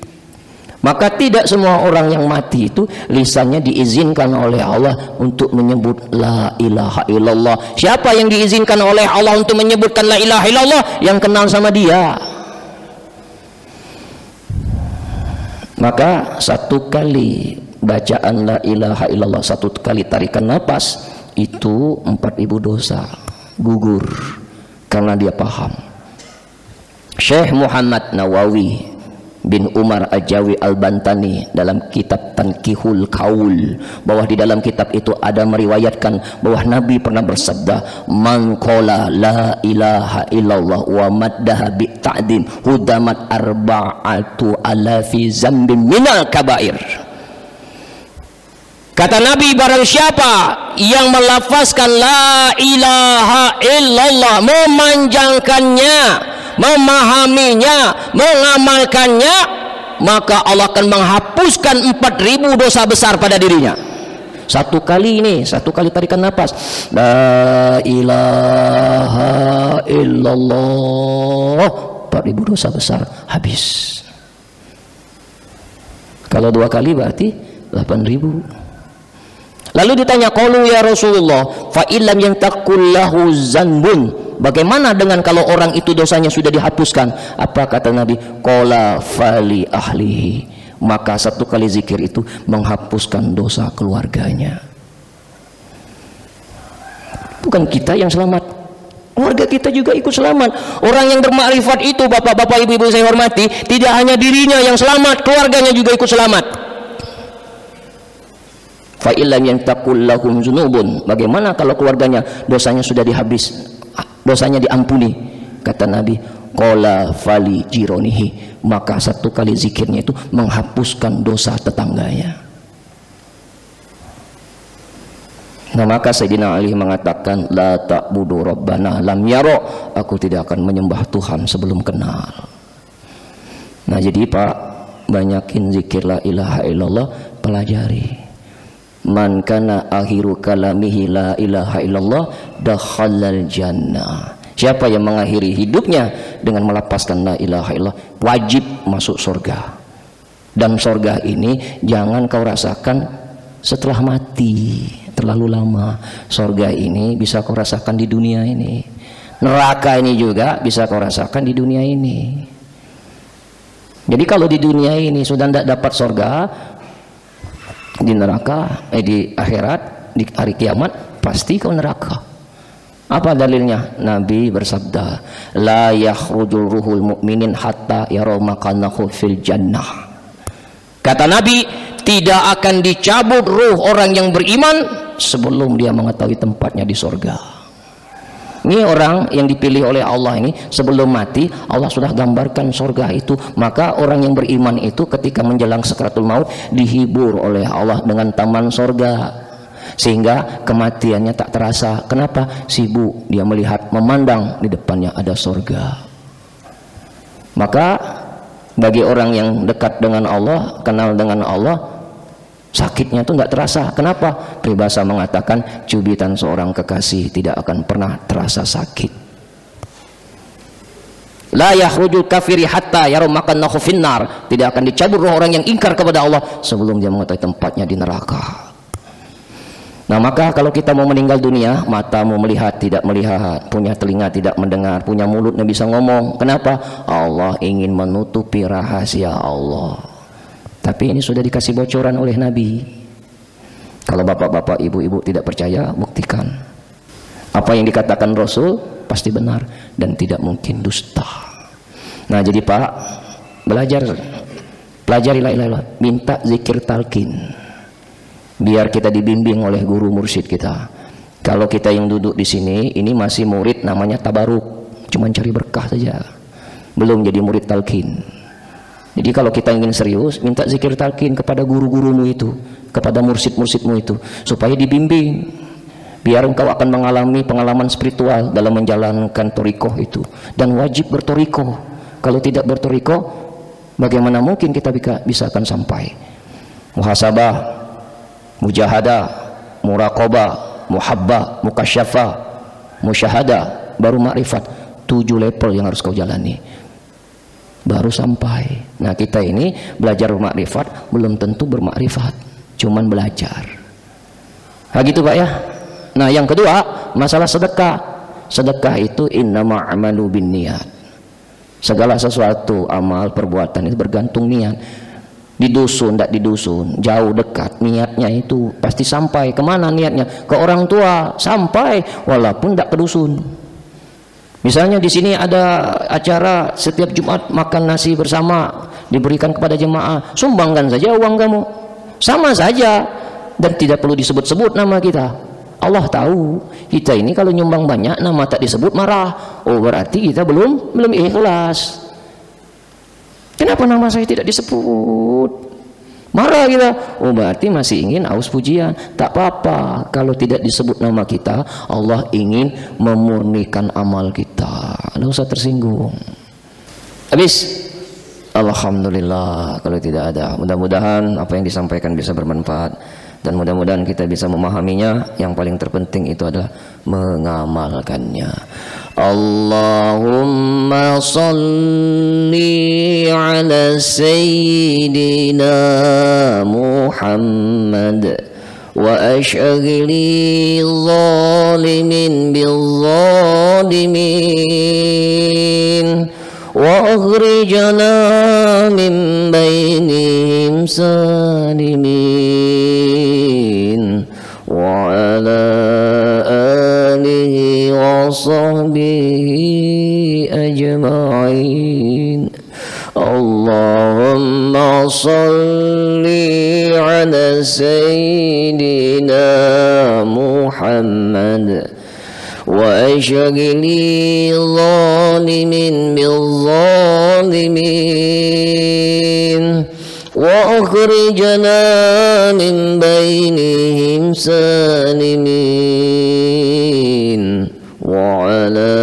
Maka tidak semua orang yang mati itu lisannya diizinkan oleh Allah untuk menyebut la ilaha illallah. Siapa yang diizinkan oleh Allah untuk menyebutkan la ilaha illallah? Yang kenal sama dia. Maka satu kali bacaan la ilaha illallah, satu kali tarikan nafas, itu 4.000 dosa gugur karena dia paham. Syekh Muhammad Nawawi bin Umar Ajawi Al-Bantani dalam kitab Tankihul Kaul, bahwa di dalam kitab itu ada meriwayatkan bahwa Nabi pernah bersabda, man qala la ilaha illallah wa maddaha bi ta'dim hudamat arba'atu alafi zambin minal kabair. Kata Nabi, barang siapa yang melafazkan la ilaha illallah, memanjangkannya, memahaminya, mengamalkannya, maka Allah akan menghapuskan 4.000 dosa besar pada dirinya. Satu kali ini, satu kali tarikan nafas, la ilaha illallah, 4.000 dosa besar habis. Kalau 2 kali berarti 8.000. Lalu ditanya, qalu ya Rasulullah, fa illam yantakul lahu zanbun, bagaimana dengan kalau orang itu dosanya sudah dihapuskan? Apa kata Nabi? Qala fali ahlihi, maka satu kali zikir itu menghapuskan dosa keluarganya. Bukan kita yang selamat, keluarga kita juga ikut selamat. Orang yang bermakrifat itu, bapak-bapak, ibu-ibu saya hormati, tidak hanya dirinya yang selamat, keluarganya juga ikut selamat. Fa illam yantakul lahum dzunubun, bagaimana kalau keluarganya dosanya sudah dihabis, dosanya diampuni? Kata Nabi, qala fali jironihi, maka satu kali zikirnya itu menghapuskan dosa tetangganya. Nah, maka Sayyidina Ali mengatakan, la ta'budu rabbana lam yara, aku tidak akan menyembah Tuhan sebelum kenal. Nah, jadi Pak, banyakin zikir la ilaha illallah, pelajari. Man kana akhiru kalamihi la ilaha illallah dakhalal jannah. Siapa yang mengakhiri hidupnya dengan melapaskan la ilaha illallah, wajib masuk surga. Dan surga ini jangan kau rasakan setelah mati, terlalu lama. Surga ini bisa kau rasakan di dunia ini. Neraka ini juga bisa kau rasakan di dunia ini. Jadi kalau di dunia ini sudah tidak dapat surga, di neraka, di akhirat, di hari kiamat pasti kau neraka. Apa dalilnya? Nabi bersabda, la yakhrujul ruhul mu'minin hatta yara makanahu fil jannah. Kata Nabi, tidak akan dicabut ruh orang yang beriman sebelum dia mengetahui tempatnya di surga. Ini orang yang dipilih oleh Allah ini, sebelum mati Allah sudah gambarkan surga itu. Maka orang yang beriman itu ketika menjelang sakaratul maut dihibur oleh Allah dengan taman surga, sehingga kematiannya tak terasa. Kenapa? Sibuk dia melihat, memandang di depannya ada surga. Maka bagi orang yang dekat dengan Allah, kenal dengan Allah, sakitnya itu nggak terasa. Kenapa? Peribahasa mengatakan, cubitan seorang kekasih tidak akan pernah terasa sakit. La yakhrujul kafiri hatta yara makanahu finnar, tidak akan dicabut roh orang yang ingkar kepada Allah sebelum dia mengetahui tempatnya di neraka. Nah maka kalau kita mau meninggal dunia, mata mau melihat tidak melihat, punya telinga tidak mendengar, punya mulut yang bisa ngomong. Kenapa? Allah ingin menutupi rahasia Allah. Tapi ini sudah dikasih bocoran oleh Nabi. Kalau bapak-bapak, ibu-ibu tidak percaya, buktikan. Apa yang dikatakan Rasul pasti benar dan tidak mungkin dusta. Nah jadi Pak, belajar, pelajari la ilaha illallah, minta zikir talqin. Biar kita dibimbing oleh guru mursyid kita. Kalau kita yang duduk di sini, ini masih murid namanya tabaruk, cuman cari berkah saja, belum jadi murid talqin. Jadi kalau kita ingin serius, minta zikir talqin kepada guru-gurumu itu, kepada mursyid-mursyidmu itu, supaya dibimbing. Biar engkau akan mengalami pengalaman spiritual dalam menjalankan torikoh itu. Dan wajib bertorikoh. Kalau tidak bertorikoh, bagaimana mungkin kita bisa akan sampai? Muhasabah, mujahadah, muraqabah, muhabbah, mukasyafah, musyahadah, baru makrifat. 7 level yang harus kau jalani baru sampai. Nah kita ini belajar bermakrifat belum tentu bermakrifat, cuman belajar. Nah gitu Pak ya. Nah yang kedua, masalah sedekah. Sedekah itu innama a'malu binniyat. Segala sesuatu amal perbuatan itu bergantung niat. Di dusun, tidak di dusun, jauh dekat, niatnya itu pasti sampai. Kemana niatnya? Ke orang tua, sampai walaupun tidak ke dusun. Misalnya di sini ada acara setiap Jumat makan nasi bersama, diberikan kepada jemaah, sumbangkan saja uang kamu, sama saja, dan tidak perlu disebut-sebut nama kita. Allah tahu kita ini kalau nyumbang banyak nama tak disebut marah. Oh berarti kita belum ikhlas. Kenapa nama saya tidak disebut? Marah kita. Oh berarti masih ingin aus pujian. Tak apa-apa kalau tidak disebut nama kita. Allah ingin memurnikan amal kita. Tidak usah tersinggung. Habis. Alhamdulillah. Kalau tidak ada, mudah-mudahan apa yang disampaikan bisa bermanfaat. Dan mudah-mudahan kita bisa memahaminya. Yang paling terpenting itu adalah mengamalkannya. Allahumma salli ala sayyidina Muhammad wa ashghili zalimin bil zalimin wa akhrijna min bainihim salimin wa ala alihi wa sahbihi ajma'in. Allahumma salli ala sayyidina Muhammad وأشغلي ظالم بالظالمين وأخرجنا من بينهم سالمين وعلى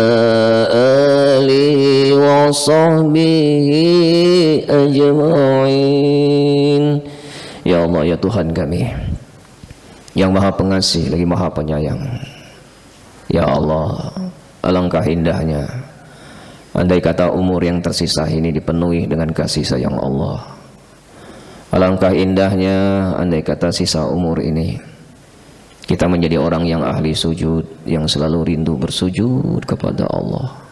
آله وصحبه أجمعين. Ya Allah, ya Tuhan kami yang Maha Pengasih lagi Maha Penyayang. Ya Allah, alangkah indahnya andai kata umur yang tersisa ini dipenuhi dengan kasih sayang Allah. Alangkah indahnya andai kata sisa umur ini kita menjadi orang yang ahli sujud, yang selalu rindu bersujud kepada Allah.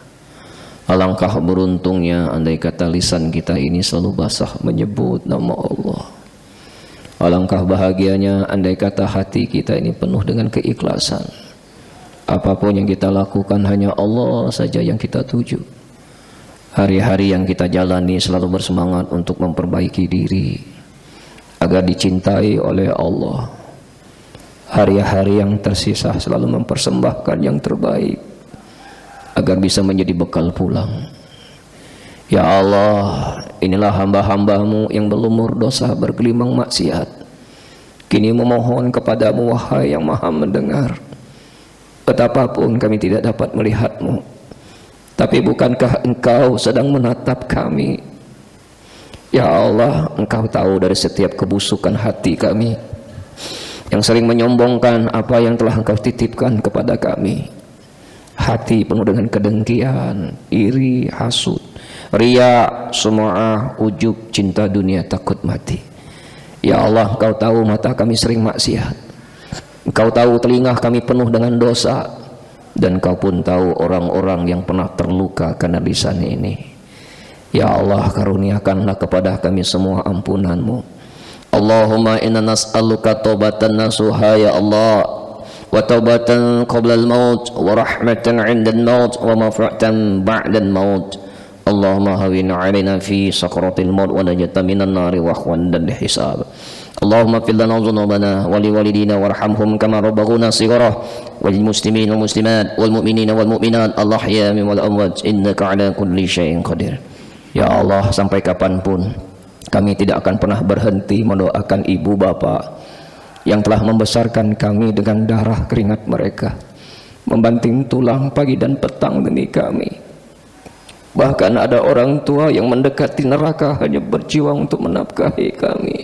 Alangkah beruntungnya andai kata lisan kita ini selalu basah menyebut nama Allah. Alangkah bahagianya andai kata hati kita ini penuh dengan keikhlasan. Apapun yang kita lakukan hanya Allah saja yang kita tuju. Hari-hari yang kita jalani selalu bersemangat untuk memperbaiki diri agar dicintai oleh Allah. Hari-hari yang tersisa selalu mempersembahkan yang terbaik agar bisa menjadi bekal pulang. Ya Allah, inilah hamba-hambamu yang berlumur dosa bergelimang maksiat. Kini memohon kepadamu wahai yang maha mendengar. Betapapun kami tidak dapat melihatmu, tapi bukankah engkau sedang menatap kami? Ya Allah, engkau tahu dari setiap kebusukan hati kami yang sering menyombongkan apa yang telah engkau titipkan kepada kami. Hati penuh dengan kedengkian, iri, hasud, riya, sum'ah, ujub, cinta dunia, takut mati. Ya Allah, engkau tahu mata kami sering maksiat, Engkau tahu telinga kami penuh dengan dosa, dan Kau pun tahu orang-orang yang pernah terluka karena lisan ini. Ya Allah, karuniakanlah kepada kami semua ampunan-Mu. Allahumma inna nas'aluka taubatan nasuha ya Allah, wa taubatan qabla al-maut, wa rahmatan 'inda al-maut, wa maghfiratan ba'da al-maut. Allahumma hawwin 'alaina fi sakaratil maut wa najatan minan nari wa akhwan dan hisab. Allahumma fil lana dhunubana wa li walidina warhamhum kama rabbuna shighara wal muslimin wal muslimat wal mu'minina wal mu'minat al-ahya wal amwat innaka 'ala kulli syai'in qadir. Ya Allah, sampai kapanpun kami tidak akan pernah berhenti mendoakan ibu bapak yang telah membesarkan kami dengan darah keringat mereka, membanting tulang pagi dan petang demi kami. Bahkan ada orang tua yang mendekati neraka hanya berjuang untuk menafkahi kami.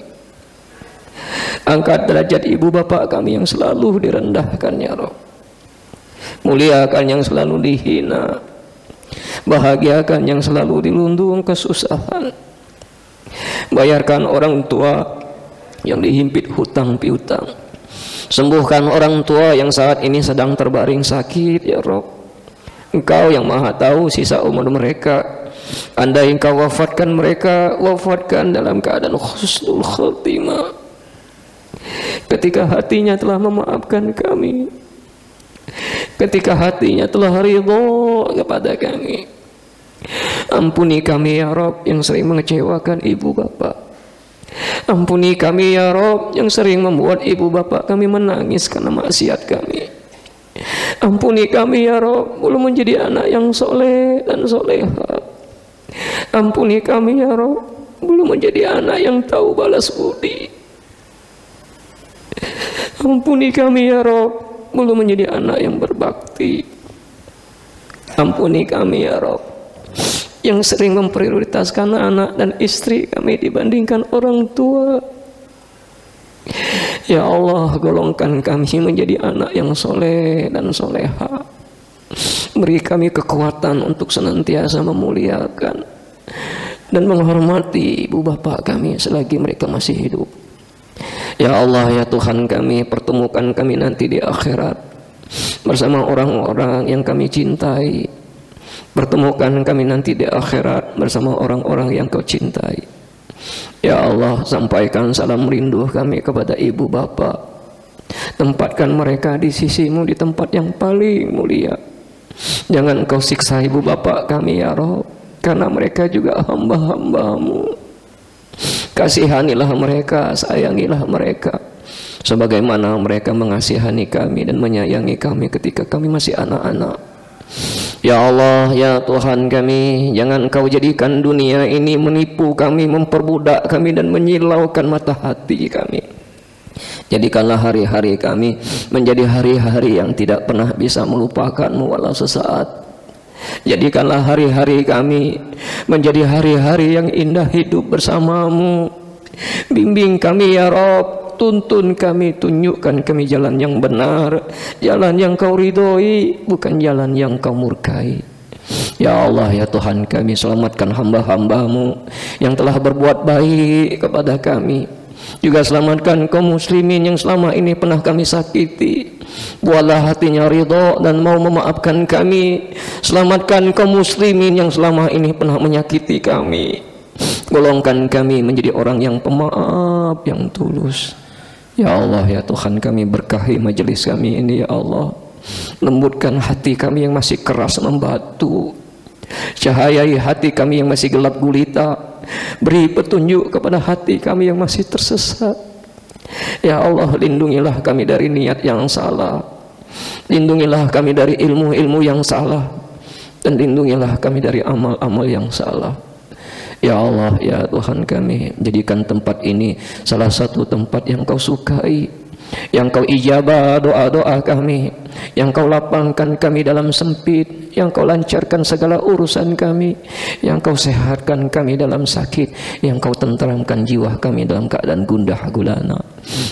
Angkat derajat ibu bapak kami yang selalu direndahkan ya Rabb. Muliakan yang selalu dihina, bahagiakan yang selalu dilundung kesusahan. Bayarkan orang tua yang dihimpit hutang piutang. Sembuhkan orang tua yang saat ini sedang terbaring sakit ya Rabb. Engkau yang maha tahu sisa umur mereka. Andai Engkau wafatkan mereka, wafatkan dalam keadaan husnul khatimah, ketika hatinya telah memaafkan kami, ketika hatinya telah ridha kepada kami. Ampuni kami ya Rabb yang sering mengecewakan ibu bapak. Ampuni kami ya Rabb yang sering membuat ibu bapak kami menangis karena maksiat kami. Ampuni kami ya Rabb belum menjadi anak yang soleh dan soleha. Ampuni kami ya Rabb belum menjadi anak yang tahu balas budi. Ampuni kami ya Rabb belum menjadi anak yang berbakti. Ampuni kami ya Rabb yang sering memprioritaskan anak dan istri kami dibandingkan orang tua. Ya Allah, golongkan kami menjadi anak yang soleh dan soleha. Beri kami kekuatan untuk senantiasa memuliakan dan menghormati ibu bapak kami selagi mereka masih hidup. Ya Allah, ya Tuhan kami, pertemukan kami nanti di akhirat bersama orang-orang yang kami cintai. Pertemukan kami nanti di akhirat bersama orang-orang yang Kau cintai. Ya Allah, sampaikan salam rindu kami kepada ibu bapak. Tempatkan mereka di sisi-Mu di tempat yang paling mulia. Jangan Kau siksa ibu bapak kami ya Rabb, karena mereka juga hamba-hamba-Mu. Kasihanilah mereka, sayangilah mereka sebagaimana mereka mengasihani kami dan menyayangi kami ketika kami masih anak-anak. Ya Allah, ya Tuhan kami, jangan Kau jadikan dunia ini menipu kami, memperbudak kami dan menyilaukan mata hati kami. Jadikanlah hari-hari kami menjadi hari-hari yang tidak pernah bisa melupakan-Mu walau sesaat. Jadikanlah hari-hari kami menjadi hari-hari yang indah hidup bersama-Mu. Bimbing kami ya Rabb, tuntun kami, tunjukkan kami jalan yang benar, jalan yang Kau ridhoi, bukan jalan yang Kau murkai. Ya Allah, ya Tuhan kami, selamatkan hamba-hamba-Mu yang telah berbuat baik kepada kami. Juga selamatkan kaum muslimin yang selama ini pernah kami sakiti. Buatlah hatinya ridha dan mau memaafkan kami. Selamatkan kaum muslimin yang selama ini pernah menyakiti kami. Golongkan kami menjadi orang yang pemaaf, yang tulus. Ya Allah, ya Tuhan kami, berkahi majelis kami ini ya Allah. Lembutkan hati kami yang masih keras membatu. Cahayai hati kami yang masih gelap gulita. Beri petunjuk kepada hati kami yang masih tersesat. Ya Allah, lindungilah kami dari niat yang salah. Lindungilah kami dari ilmu-ilmu yang salah. Dan lindungilah kami dari amal-amal yang salah. Ya Allah, ya Tuhan kami, jadikan tempat ini salah satu tempat yang Kau sukai, yang Kau ijabah doa-doa kami, yang Kau lapangkan kami dalam sempit, yang Kau lancarkan segala urusan kami, yang Kau sehatkan kami dalam sakit, yang Kau tenteramkan jiwa kami dalam keadaan gundah gulana.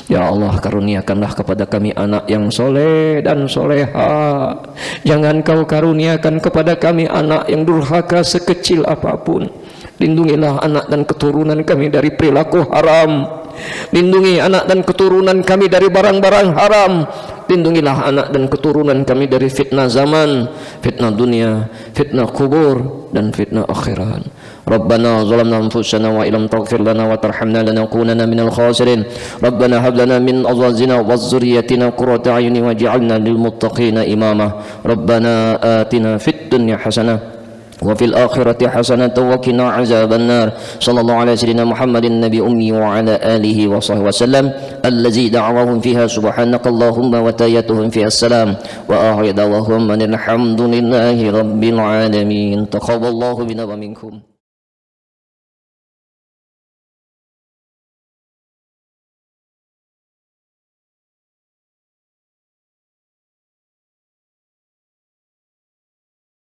Ya Allah, karuniakanlah kepada kami anak yang soleh dan soleha. Jangan Kau karuniakan kepada kami anak yang durhaka sekecil apapun. Lindungilah anak dan keturunan kami dari perilaku haram. Lindungi anak dan keturunan kami dari barang-barang haram. Lindungilah anak dan keturunan kami dari fitnah zaman, fitnah dunia, fitnah kubur, dan fitnah akhirat. Rabbana zalamna anfusana wa illam taghfir lana wa tarhamna lanakunanna minal khasirin. Rabbana hab lana min azwajina wa dhurriyyatina qurrata a'yunin waj'alna lil muttaqina imama. Rabbana atina fid dunya hasanah وفي الآخرة حسنة وقنا عذاب النار. صلى الله على سيدنا محمد النبي أمي وعلى آله وصحبه وسلم الذي دعوهم فيها سبحانك اللهم وتحيتهم فيها السلام وآخر دعواهم أن الحمد لله رب العالمين. تقبل الله منا ومنكم.